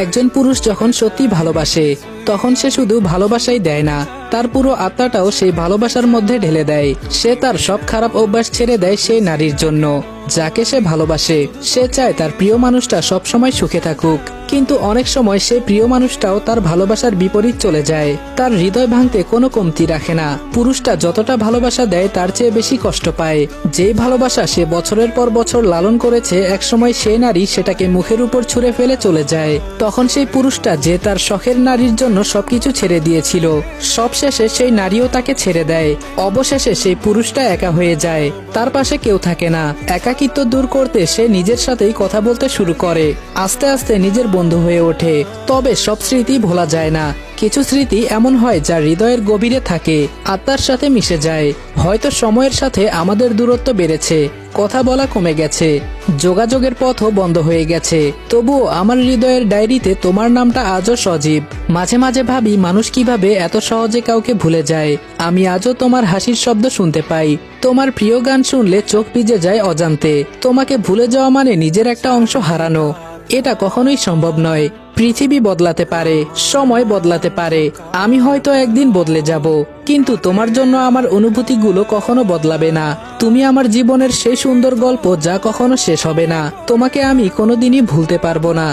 একজন পুরুষ যখন সত্যি ভালোবাসে তখন সে শুধু ভালোবাসাই দেয় না, তার পুরো আত্মাটাও সেই ভালোবাসার মধ্যে ঢেলে দেয়। সে তার সব খারাপ অভ্যাস ছেড়ে দেয় সেই নারীর জন্য যাকে সে ভালোবাসে। সে চায় তার প্রিয় মানুষটা সবসময় সুখে থাকুক, কিন্তু অনেক সময় সেই প্রিয় মানুষটাও তার ভালোবাসার বিপরীত চলে যায়। তার হৃদয় ভাঙতে কোনো কমতি রাখে না। পুরুষটা যতটা ভালোবাসা দেয় তার চেয়ে বেশি কষ্ট পায়। যেই ভালোবাসা সে বছরের পর বছর লালন করেছে, একসময় সেই নারী সেটাকে মুখের উপর ছুঁড়ে ফেলে চলে যায়। তখন সেই পুরুষটা যে তার শখের নারীর জন্য সবকিছু ছেড়ে দিয়েছিল, সবশেষে সেই নারীও তাকে ছেড়ে দেয়। অবশেষে সেই পুরুষটা একা হয়ে যায়, তার পাশে কেউ থাকে না। একাকিত্ব দূর করতে সে নিজের সাথেই কথা বলতে শুরু করে, আস্তে আস্তে নিজের বন্ধু হয়ে ওঠে। তবে সব স্মৃতি ভোলা যায় না। কিছু স্মৃতি এমন হয় যা হৃদয়ের গভীরে থাকে, আত্মার সাথে মিশে যায়। হয়তো সময়ের সাথে আমাদের দূরত্ব বেড়েছে, কথা বলা কমে গেছে, যোগাযোগের পথও বন্ধ হয়ে গেছে, তবুও আমার হৃদয়ের ডায়েরিতে তোমার নামটা আজও সজীব। মাঝে মাঝে ভাবি মানুষ কিভাবে এত সহজে কাউকে ভুলে যায়। আমি আজও তোমার হাসির শব্দ শুনতে পাই, তোমার প্রিয় গান শুনলে চোখ ভিজে যায় অজান্তে। তোমাকে ভুলে যাওয়া মানে নিজের একটা অংশ হারানো। এটা কখনোই সম্ভব নয়। পৃথিবী বদলাতে পারে, সময় বদলাতে পারে, আমি হয়তো একদিন বদলে যাব, কিন্তু তোমার জন্য আমার অনুভূতিগুলো কখনো বদলাবে না। তুমি আমার জীবনের সেই সুন্দর গল্প যা কখনো শেষ হবে না। তোমাকে আমি কোনোদিনই ভুলতে পারবো না।